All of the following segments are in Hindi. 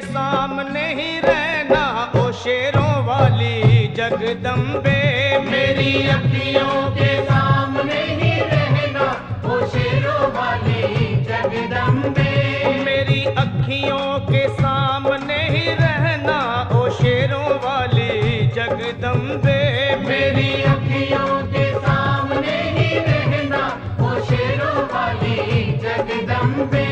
के सामने ही रहना ओ शेरों वाली जगदम्बे। मेरी अखियों के सामने ही रहना ओ शेरों वाली जगदम्बे। मेरी अखियों के सामने ही रहना ओ शेरों वाली जगदम्बे। मेरी अखियों के सामने ही रहना ओ शेरों वाली जगदम्बे।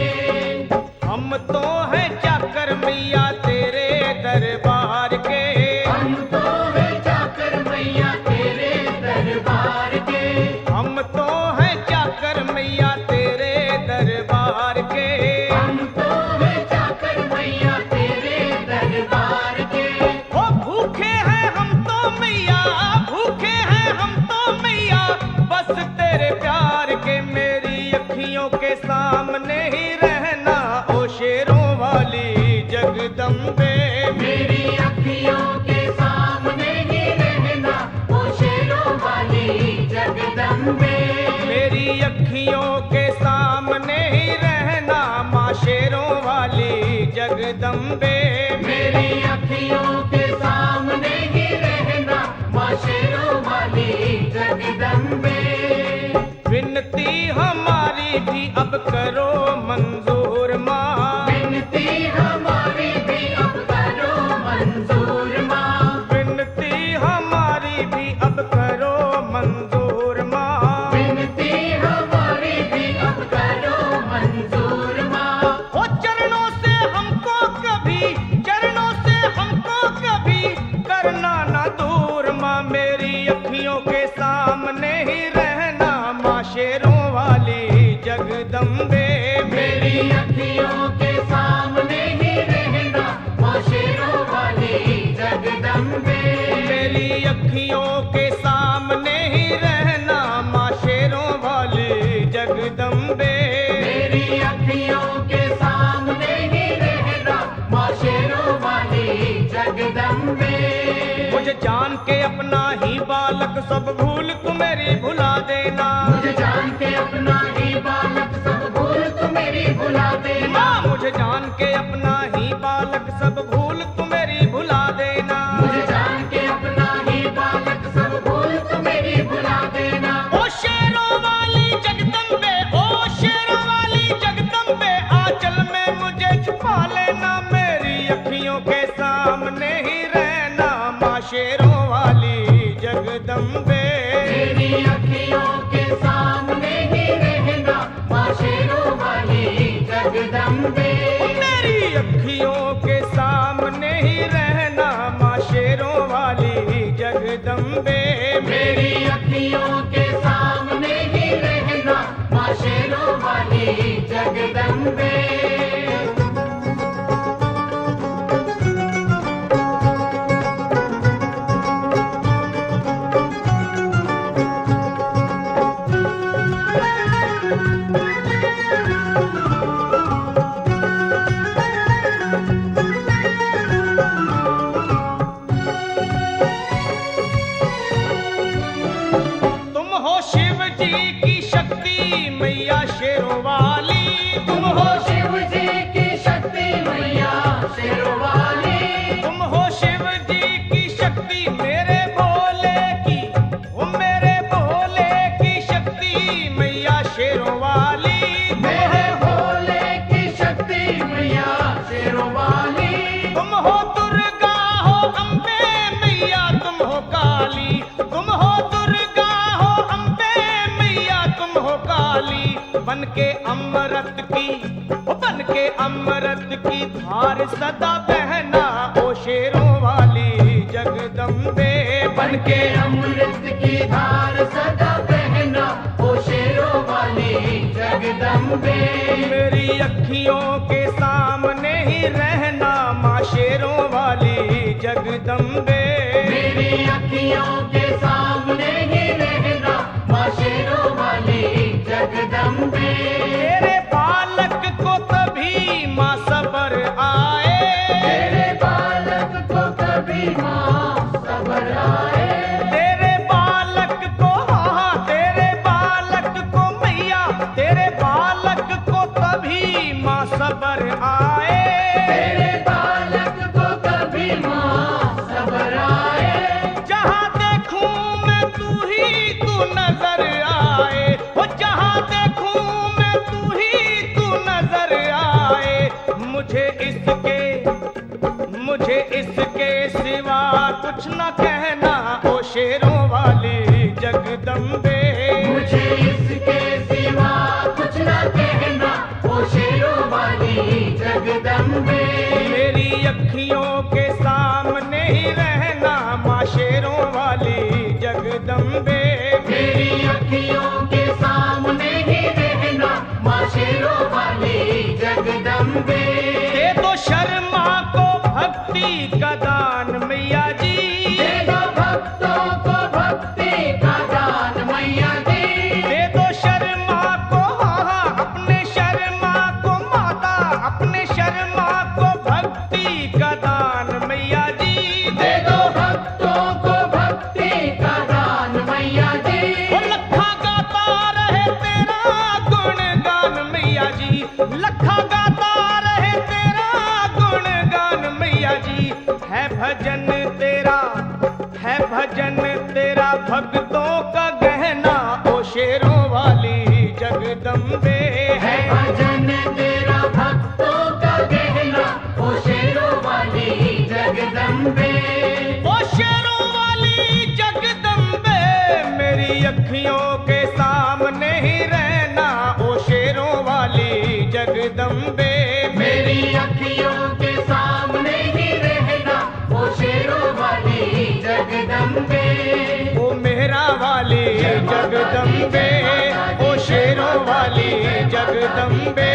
हम तो हैं चाकर मैया तेरे दरबार के। हम तो हैं चाकर मैया तेरे दरबार के। हम तो हैं चाकर मैया तेरे दरबार के। हम तो हैं चाकर मैया तेरे दरबार के। ओ भूखे हैं हम तो मैया, भूखे हैं हम तो मैया, बस तेरे प्यार के। मेरी अखियों के सामने ही रहना ओ शेरों वाली जगदम्बे। मेरी अखियों के सामने ही रहना ओ शेरों वाली जगदम्बे। मेरी अखियों के सामने ही रहना माँ शेरों वाली जगदम्बे। मेरी अखियों के सामने ही रहना माँ शेरों वाली जगदम्बे। विनती हमारी भी अब करो मंजूर माँ। विनती हमारी भी अब करो मंजूर माँ। विनती हमारी भी अब करो मंजूर माँ। विनती हमारी भी अब करो मंजूर माँ। ओ चरणों से हमको कभी, चरणों से हमको कभी करना ना दूर माँ। मेरी अखियों के सामने ही रहना माँ शेरों वाली जगदम्बे। मेरी अखियों के सामने ही रहना माँ शेरों वाली जगदम्बे। मेरी अखियों के सामने ही रहना माँ शेरों वाली जगदम्बे। मेरी अखियों के सामने ही रहना माँ शेरों वाली जगदम्बे। मुझे जान के अपना ही बालक सब भूल तू मेरी भुला देना। मुझे जान के अपना ही बालक सब भूल तू मेरी भुला देना। मुझे जान के अपना ही बालक सब भूल तू मेरी भुला देना। मुझे जान के अपना ही बालक सब भूल तू मेरी भुला देना। ओ शेरों वाली जगदम्बे, ओ शेरों वाली जगदम्बे, आंचल में मुझे छुपा लेना। मेरी अखियों के सामने ही रहना माँ शेरों वाली जगदम्बे। मेरी अखियों के सामने ही रहना माँ शेरों वाली जगदम्बे। मेरी अखियों के सामने ही रहना माँ शेरों वाली जगदम्बे। मेरी अखियों के सामने ही रहना माँ शेरों वाली जगदम्बे। तुम हो शिव जी की शक्ति मैया शेरों वाली। तुम हो शिव जी की शक्ति मैया शेरों वाली। तुम हो शिव जी की शक्ति मेरे भोले की, वो मेरे भोले की शक्ति मैया शेरों वाली। मेरे भोले की शक्ति मैया शेरों वाली। तुम हो दुर्गा हो अम्बे मैया तुम हो काली। तुम हो दुर्गा हो अम्बे मैया तुम हो काली। बन के अमृत की, ओ बन के अमृत की धार सदा बहना ओ शेरों वाली जगदम्बे। बन के अमृत की धार सदा बहना ओ शेरों वाली जगदम्बे। मेरी अखियों के सामने ही रहना माँ शेरों वाली जगदम्बे। मेरी अखियों के सामने ही रहना माँ शेरों वाली जगदम्बे। तेरे बालक को तभी माँ सबर आए। तेरे बालक को कभी माँ सबर आए। तेरे बालक को, हाँ तेरे बालक को मैया, तेरे बालक को तभी माँ सबर आए। तेरे बालक जगदम्बे मेरी अखियों के सामने ही रहना माँ शेरों वाली जगदम्बे। मेरी अखियों के सामने ही रहना माँ शेरों वाली जगदम्बे। दे दो शर्मा को भक्ति का दान मैया जी, दे दो भक्तों को भक्ति का दान मैया जी। दे दो शर्मा को अपने शर्मा को माता, अपने शर्मा को भक्ति का दान मैया जी। दे दो भक्तों को भक्ति का दान मैया जी। वो लखा गाता रहे तेरा गुणगान मैया जी, लखा गाता रहे तेरा गुणगान मैया जी। है भजन तेरा, है भजन तेरा भक्तों का गहना ओ शेरों वाली जगदम्बे। है भजन तेरा भक्तों का गहना ओ शेरों वाली जगदम्बे। ओ शेरों वाली जगदम्बे मेरी अखियों के सामने ही रहना ओ शेरों वाली जगदम्बे। मेरी अखियों के सामने ही रहना ओ शेरों वाली जगदम्बे। ओ मेहरा वाली जगदम्बे, ओ शेरों वाली जगदम्बे।